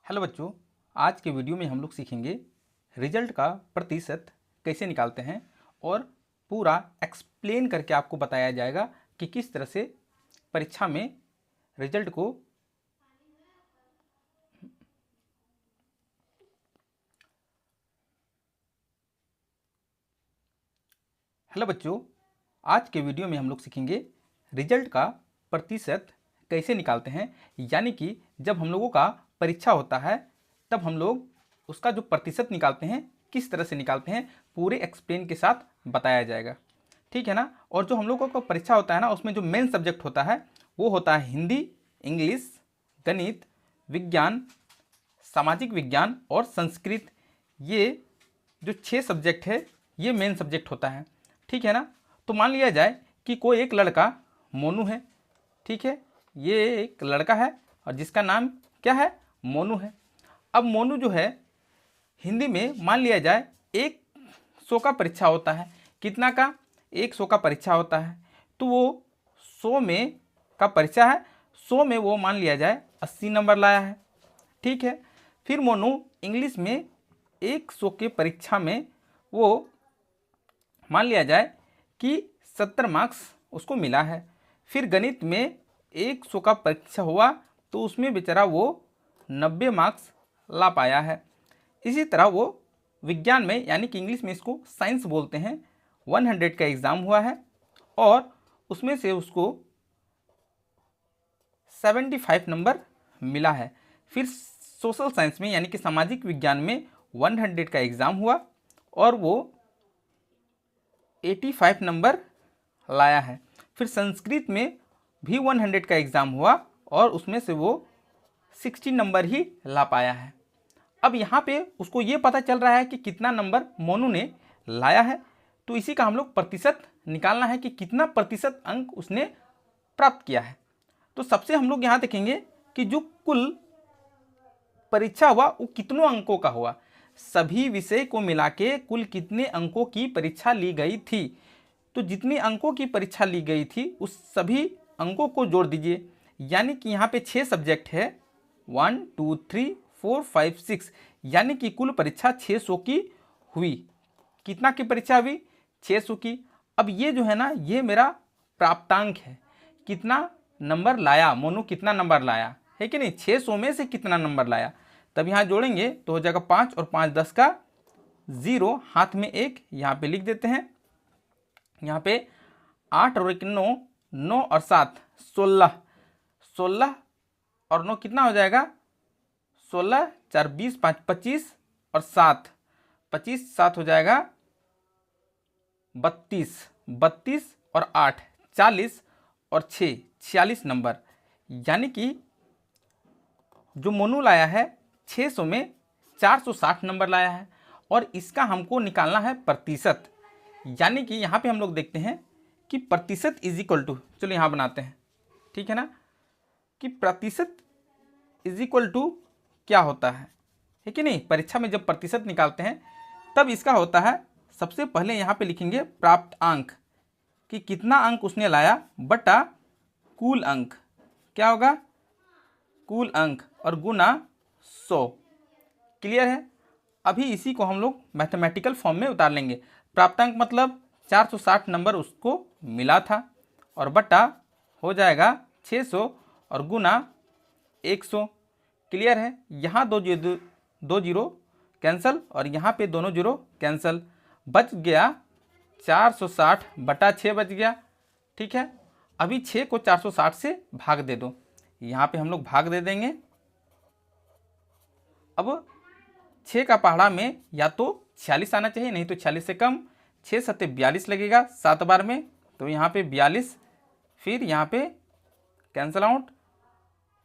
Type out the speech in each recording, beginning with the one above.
Hello बच्चों, आज के वीडियो में हम लोग सीखेंगे रिजल्ट का प्रतिशत कैसे निकालते हैं और पूरा एक्सप्लेन करके आपको बताया जाएगा कि किस तरह से परीक्षा में रिजल्ट को हेलो बच्चों, आज के वीडियो में हम लोग सीखेंगे रिजल्ट का प्रतिशत कैसे निकालते हैं। यानी कि जब हम लोगों का परीक्षा होता है तब हम लोग उसका जो प्रतिशत निकालते हैं किस तरह से निकालते हैं पूरे एक्सप्लेन के साथ बताया जाएगा, ठीक है ना। और जो हम लोगों का परीक्षा होता है ना, उसमें जो मेन सब्जेक्ट होता है वो होता है हिंदी, इंग्लिश, गणित, विज्ञान, सामाजिक विज्ञान और संस्कृत। ये जो 6 सब्जेक्ट है ये मेन सब्जेक्ट होता है, ठीक है ना। तो मान लिया जाए कि कोई एक लड़का मोनू है, ठीक है, ये एक लड़का है और जिसका नाम क्या है, मोनू है। अब मोनू जो है हिंदी में मान लिया जाए 100 का परीक्षा होता है। कितना का? 100 का परीक्षा होता है। तो वो 100 में का परीक्षा है, 100 में वो मान लिया जाए 80 नंबर लाया है, ठीक है। फिर मोनू इंग्लिश में 100 के परीक्षा में वो मान लिया जाए कि 70 मार्क्स उसको मिला है। फिर गणित में 100 का परीक्षा हुआ तो उसमें बेचारा वो 90 मार्क्स ला पाया है। इसी तरह वो विज्ञान में यानी कि इंग्लिश में इसको साइंस बोलते हैं, 100 का एग्ज़ाम हुआ है और उसमें से उसको 75 नंबर मिला है। फिर सोशल साइंस में यानी कि सामाजिक विज्ञान में 100 का एग्ज़ाम हुआ और वो 85 नंबर लाया है। फिर संस्कृत में भी 100 का एग्ज़ाम हुआ और उसमें से वो 60 नंबर ही ला पाया है। अब यहाँ पे उसको ये पता चल रहा है कि कितना नंबर मोनू ने लाया है, तो इसी का हम लोग प्रतिशत निकालना है कि कितना प्रतिशत अंक उसने प्राप्त किया है। तो सबसे हम लोग यहाँ देखेंगे कि जो कुल परीक्षा हुआ वो कितनों अंकों का हुआ, सभी विषय को मिला के कुल कितने अंकों की परीक्षा ली गई थी। तो जितने अंकों की परीक्षा ली गई थी उस सभी अंकों को जोड़ दीजिए। यानी कि यहाँ पे 6 सब्जेक्ट है, 1 2 3 4 5 6, यानी कि कुल परीक्षा 600 की हुई। कितना की परीक्षा हुई? 600 की। अब ये जो है ना, ये मेरा प्राप्तांक है, कितना नंबर लाया मोनू, कितना नंबर लाया है कि नहीं, 600 में से कितना नंबर लाया। तब यहाँ जोड़ेंगे तो हो जाएगा 5 और 5 10 का 0, हाथ में 1 यहाँ पे लिख देते हैं। यहाँ पे 8 और 1 9, 9 और 7 16, 16 और 9 कितना हो जाएगा, 16 4 20 5 25 और 7 25 7 हो जाएगा 32, 32 और 8 40 और 6 46 नंबर। यानी कि जो मोनू लाया है 600 में 460 नंबर लाया है और इसका हमको निकालना है प्रतिशत। यानी कि यहाँ पे हम लोग देखते हैं कि प्रतिशत इज इक्वल टू, चलो यहाँ बनाते हैं, ठीक है ना, कि प्रतिशत इज इक्वल टू क्या होता है कि नहीं। परीक्षा में जब प्रतिशत निकालते हैं तब इसका होता है, सबसे पहले यहाँ पे लिखेंगे प्राप्त अंक, कि कितना अंक उसने लाया बटा कुल अंक, क्या होगा, कुल अंक और गुना 100। क्लियर है। अभी इसी को हम लोग मैथमेटिकल फॉर्म में उतार लेंगे। प्राप्तांक मतलब 460 नंबर उसको मिला था और बटा हो जाएगा 600 और गुना 100। क्लियर है। यहाँ दो जीरो कैंसल और यहाँ पे दोनों जीरो कैंसल, बच गया 460 बटा 6 बच गया, ठीक है। अभी 6 को 460 से भाग दे दो, यहाँ पे हम लोग भाग दे देंगे। अब 6 का पहाड़ा में या तो 46 आना चाहिए, नहीं तो 46 से कम, 6 सत्ते 42 लगेगा 7 बार में, तो यहाँ पे 42, फिर यहाँ पे कैंसल आउट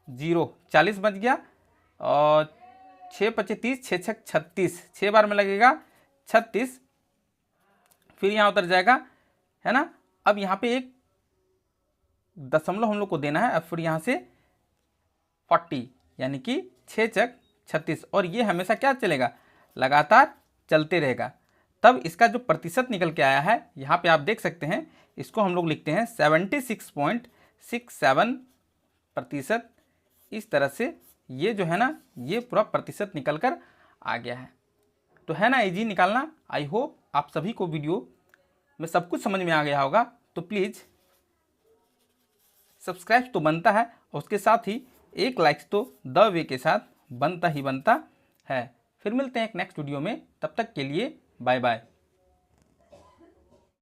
0, 40 बच गया और 6 पचे 30, 6 छक 36, 6 बार में लगेगा 36, फिर यहाँ उतर जाएगा, है ना। अब यहाँ पे एक दशमलव हम लोग को देना है, अब फिर यहाँ से 40 यानी कि 6 चक 36 और ये हमेशा क्या चलेगा, लगातार चलते रहेगा। तब इसका जो प्रतिशत निकल के आया है यहाँ पे आप देख सकते हैं, इसको हम लोग लिखते हैं 76.67%। इस तरह से ये जो है ना ये पूरा प्रतिशत निकल कर आ गया है। तो है ना इजी निकालना। आई होप आप सभी को वीडियो में सब कुछ समझ में आ गया होगा। तो प्लीज़ सब्सक्राइब तो बनता है और उसके साथ ही एक लाइक्स तो द वे के साथ बनता ही बनता है। फिर मिलते हैं एक नेक्स्ट वीडियो में, तब तक के लिए बाय बाय।